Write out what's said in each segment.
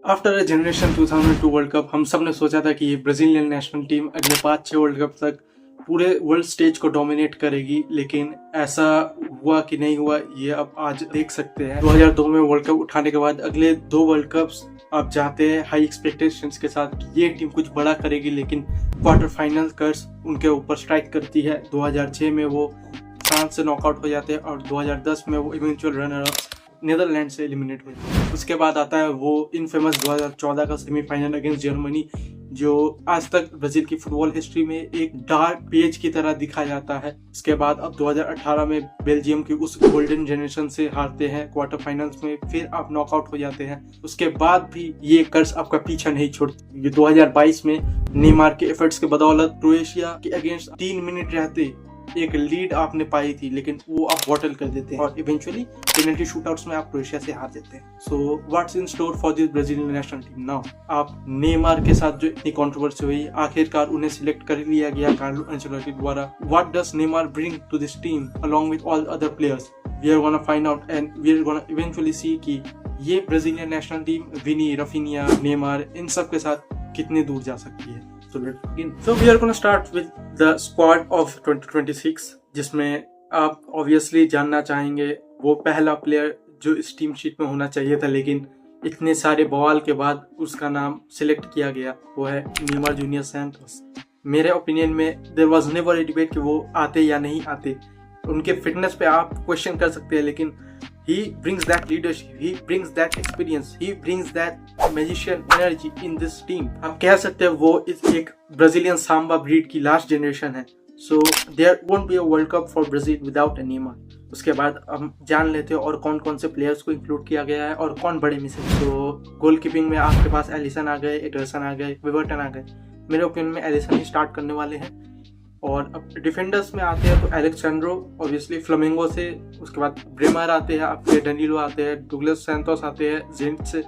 After a generation 2002 world cup हम सब ने सोचा था कि ब्राजीलियन नेशनल टीम अगले 5-6 वर्ल्ड कप तक पूरे वर्ल्ड स्टेज को डोमिनेट करेगी, लेकिन ऐसा हुआ कि नहीं हुआ ये अब आज देख सकते हैं। 2002 में वर्ल्ड कप उठाने के बाद अगले 2 वर्ल्ड कप्स आप जाते हैं हाई एक्सपेक्टेशंस के साथ कि ये टीम कुछ बड़ा करेगी, लेकिन क्वार्टर फाइनल कर्स उनके ऊपर स्ट्राइक करती है। 2006 में वो फ्रांस से नॉकआउट हो जाते हैं और 2010 में वो इवेंचुअल रनर अप नीदरलैंड से एलिमिनेट हुए। उसके बाद आता है वो इनफेमस 2014 का सेमीफाइनल अगेंस्ट जर्मनी, जो आज तक ब्राजील की फुटबॉल हिस्ट्री में एक डार्क पेज की तरह दिखा जाता है। उसके बाद अब 2018 में बेल्जियम की उस गोल्डन जनरेशन से हारते हैं क्वार्टर फाइनल्स में, फिर आप नॉकआउट हो जाते हैं। उसके बाद भी ये कर्स आपका पीछा नहीं छोड़ती। ये 2022 में नेमार के एफर्ट्स के बदौलत क्रोएशिया के अगेंस्ट 3 मिनट रहते एक लीड आपने पाई थी, लेकिन वो आप बॉटल कर देते हैं और इवेंचुअली पेनल्टी शूटआउट्स में आप क्रोएशिया से हार जाते हैं। So what's in store for this Brazilian national team now? आप नेमार के साथ जो इतनी कंट्रोवर्सी हुई, आखिरकार उन्हें सिलेक्ट कर लिया गया कार्लो एंचेलोटी द्वारा। What does Neymar bring to this team along with all other players? We are gonna find out and we are gonna eventually see कि ये Brazilian national team Vini, Raphinha, Neymar इन सब के साथ कितनी दूर जा सकती है। So let's begin. So we are going to start with the squad of 2026, जिसमें आप obviously जानना चाहेंगे वो पहला प्लेयर जो इस टीम शीट में होना चाहिए था, लेकिन इतने सारे बवाल के बाद उसका नाम सिलेक्ट किया गया, वो है नेमार जूनियर सैंटोस। मेरे ओपिनियन में there was never a debate कि वो आते या नहीं आते। उनके फिटनेस पे आप क्वेश्चन कर सकते हैं, लेकिन he brings that leadership, he brings that experience, he brings that magician energy in this team. आप कह सकते हैं वो इस एक ब्राजीलियन सांबा ब्रीड की लास्ट जनरेशन है। So there won't be a World Cup for Brazil without a Neymar. उसके बाद हम जान लेते हैं और कौन कौन से प्लेयर्स को इंक्लूड किया गया है और कौन बड़े मिसिंग। तो गोलकीपिंग में आपके पास एलिसन आ गए, एडरसन आ गए, विवर्टन आ गए। मेरे ओपिनियन में एलिसन ही स्टार्ट करने वाले हैं। और अब डिफेंडर्स में आते हैं तो एलेक्सेंड्रो ऑब्वियसली फ्लामेंगो से, उसके बाद ब्रेमर आते हैं, आपके डनीलो आते हैं, डुगलस सैंटोस आते हैं जेंट से,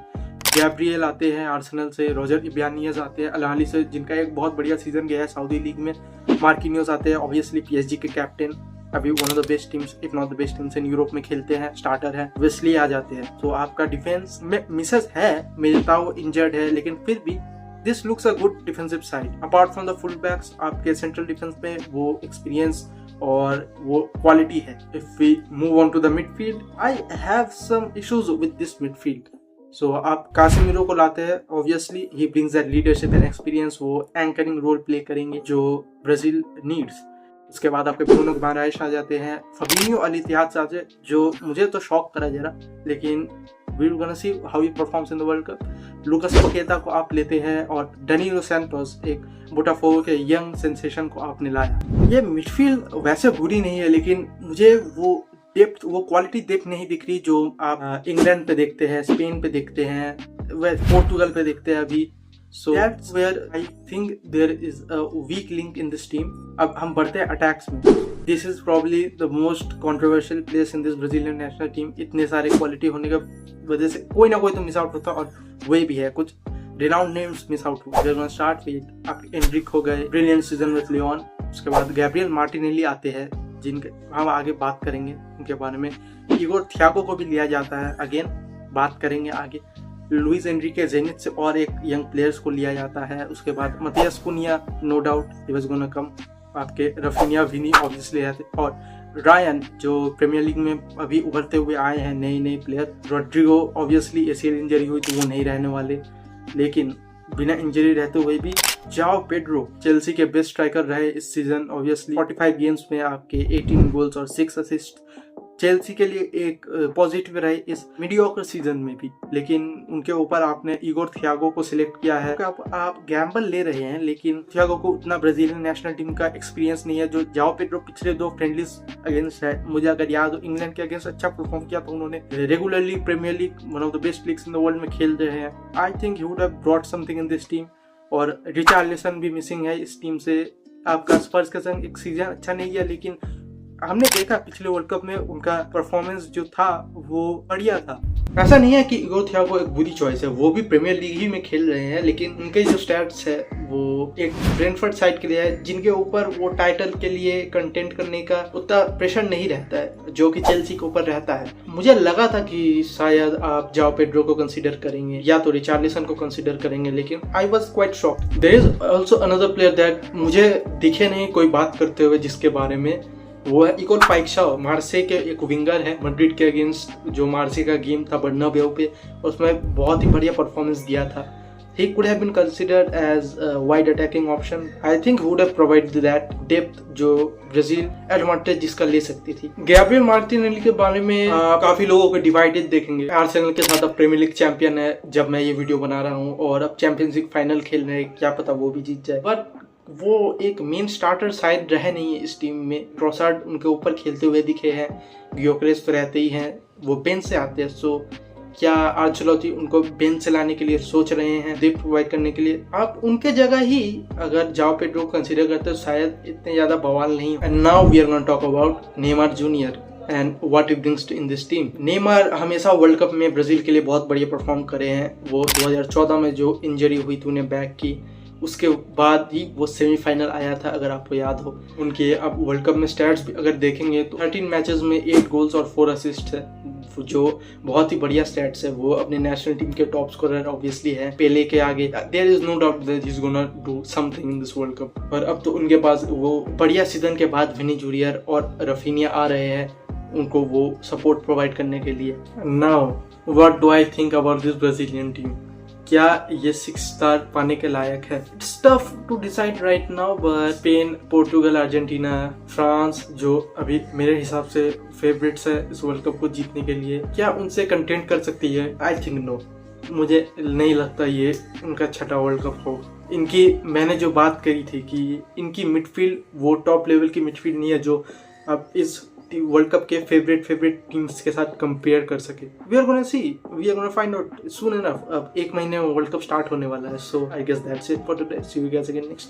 गैब्रियल आते हैं आर्सेनल से, रोजर इब्यानियस आते हैं अल अहली से जिनका एक बहुत बढ़िया सीजन गया है सऊदी लीग में, मार्किनियोस आते हैं ऑब्वियसली पीएसजी के कैप्टन, अभी one of the best teams if not the best teams in Europe में खेलते हैं, स्टार्टर है, वेस्ली आ जाते हैं। तो आपका डिफेंस में मिसेस है, मिलिटाओ इंजर्ड है, लेकिन फिर भी This looks a good defensive side. Apart from the fullbacks, आपके central defense में वो experience और वो quality है। If we move on to the midfield, I have some issues with this midfield. So आप कासिमिरो को लाते हैं, obviously he brings that leadership and experience, वो anchoring role play करेंगे जो Brazil needs. उसके बाद आपके ब्रूनो गिमाराइश आ जाते हैं, फबीनियो अल इत्तिहाद आ जाते, जो मुझे तो शॉक करा जरा, लेकिन we're gonna see how he performs in the World Cup. Lucas Paqueta को आप लेते हैं और डनीलो सैंटोस एक बोटाफोगो के यंग सेंसेशन को आपने लाया। ये मिडफील्ड वैसे बुरी नहीं है, लेकिन मुझे वो डेप्थ, वो क्वालिटी डेप्थ नहीं दिख रही जो आप इंग्लैंड पे देखते हैं, स्पेन पे देखते हैं, पोर्तुगल पे देखते हैं अभी। So that's where I think there is a weak link in this team. अब हम बढ़ते हैं अटैक्स में। This is probably the most controversial place in this Brazilian national team. इतने सारे क्वालिटी होने की वजह से कोई ना कोई तो मिस आउट होता, और वही भी है, कुछ renowned names मिस आउट हुए। We're gonna start with आपके एंड्रिक हो गए, ब्रिलियंट सीजन विद लियोन। उसके बाद गैब्रियल मार्टिनेली आते हैं, जिनके हम आगे बात करेंगे उनके बारे में। इगोर थियागो को भी लिया जाता है, अगेन बात करेंगे आगे। लुइस एनरिके जेनिथ से और एक यंग प्लेयर्स को लिया जाता है। उसके बाद Matheus Cunha, no doubt he was gonna come. आपके रफीनिया, विनी ऑब्वियसली रहते, और रायन जो प्रीमियर लीग में अभी उभरते हुए आए हैं, नए player. Rodrigo obviously ACL injury हुई तो वो नहीं रहने वाले, लेकिन बिना इंजरी रहते हुए भी जाओ पेड्रो चेल्सी के बेस्ट स्ट्राइकर रहे इस सीजन। ऑब्वियसली 45 गेम्स में आपके 18 गोल्स और 6 असिस्ट चेल्सी के लिए एक पॉजिटिव रहे इस मीडियोकर सीजन में भी। लेकिन उनके ऊपर आपने इगोर थियागो को सिलेक्ट किया है। आप गैम्बल ले रहे हैं, लेकिन थियागो को उतना ब्राजीलियन नेशनल टीम का एक्सपीरियंस नहीं है जो जाओ पेड्रो पिछले 2 फ्रेंडलीज अगेंस्ट है। मुझे अगर याद हो, इंग्लैंड के अगेंस्ट अच्छा परफॉर्म किया तो उन्होंने regularly Premier League, one of the best leagues in the world में खेल रहे हैं। I think he would have brought something in this team. और रिचार्लिसन भी मिसिंग है इस टीम से। आपका स्पर्स का संग एक सीजन अच्छा नहीं गया, लेकिन हमने देखा पिछले वर्ल्ड कप में उनका परफॉर्मेंस जो था वो बढ़िया था। ऐसा नहीं है कि इगो थियागो एक बुरी चॉइस है, वो भी प्रीमियर लीग ही में खेल रहे हैं, लेकिन उनके जो स्टैट्स है वो एक ब्रेंटफोर्ड साइड के लिए है जिनके ऊपर वो टाइटल के लिए कंटेंट करने का उतना प्रेशर नहीं रहता है जो कि चेल्सी के ऊपर रहता है। मुझे लगा था कि शायद आप जाओ पेड्रो को कंसीडर करेंगे या तो रिचार्लिसन को कंसीडर करेंगे, लेकिन I was quite shocked. There is also another player that मुझे दिखे नहीं कोई बात करते हुए जिसके बारे में, वो है इकोल पाइक्शाओ। मार्से के एक विंगर है, मैड्रिड के अगेंस्ट जो मार्से का गेम था बर्नाब्यू पे, उसमें बहुत ही बढ़िया परफॉर्मेंस दिया था। He could have been considered as a wide attacking option. I think he would have provided that depth जो ब्राजील एडवांटेज जिसका ले सकती थी। गैब्रियल मार्टिनेली के बारे में काफी लोगों को डिवाइडेड देखेंगे। आर्सेनल के साथ अब प्रीमियर लीग चैंपियन है जब मैं ये वीडियो बना रहा हूँ, और अब चैंपियंस लीग फाइनल खेल रहे हैं, क्या पता वो भी जीत जाए। बट वो एक मेन स्टार्टर शायद रहे नहीं है इस टीम में। ट्रोसार्ड उनके ऊपर खेलते हुए दिखे हैं, ग्योकरेस तो रहते ही हैं, वो बेंच से आते हैं। सो क्या आंचेलोटी उनको बेंच से लाने के लिए सोच रहे हैं, डेप्थ प्रोवाइड करने के लिए? आप उनके जगह ही अगर जाओ पेड्रो को कंसीडर करते हो शायद इतने ज्यादा बवाल नहीं। And now we are gonna talk about Neymar Junior and what he brings in this team. Neymar हमेशा वर्ल्ड कप में ब्राजील के लिए बहुत बढ़िया परफॉर्म करे हैं। वो 2014 में जो इंजरी हुई थी उन्हें बैक की, उसके बाद ही वो सेमीफाइनल आया था अगर आपको याद हो। उनके अब वर्ल्ड कप में स्टैट्स भी अगर देखेंगे तो 13 मैचेस में 8 गोल्स और 4 असिस्ट है, जो बहुत ही बढ़िया स्टैट्स है। वो अपने नेशनल टीम के टॉप स्कोरर ऑब्वियसली है, पेले के आगे। There is no doubt that he is gonna do something in this World Cup. पर अब तो उनके पास वो बढ़िया सीजन के बाद विनी जूनियर और रफीनिया आ रहे हैं उनको वो सपोर्ट प्रोवाइड करने के लिए। Now what do I think about this Brazilian team? क्या ये 6 स्टार पाने के लायक है? It's tough to decide right now, but Spain, Portugal, Argentina, France जो अभी मेरे हिसाब से फेवरेट्स है इस वर्ल्ड कप को जीतने के लिए, क्या उनसे कंटेंट कर सकती है? I think no. मुझे नहीं लगता ये उनका छठा वर्ल्ड कप हो। इनकी मैंने जो बात करी थी कि इनकी मिडफील्ड वो टॉप लेवल की मिडफील्ड नहीं है जो अब इस वर्ल्ड कप के फेवरेट टीम्स के साथ कंपेयर कर सके। We are gonna find out soon enough. अब 1 महीने में वर्ल्ड कप स्टार्ट होने वाला है। So I guess that's it for today. See you guys again next time.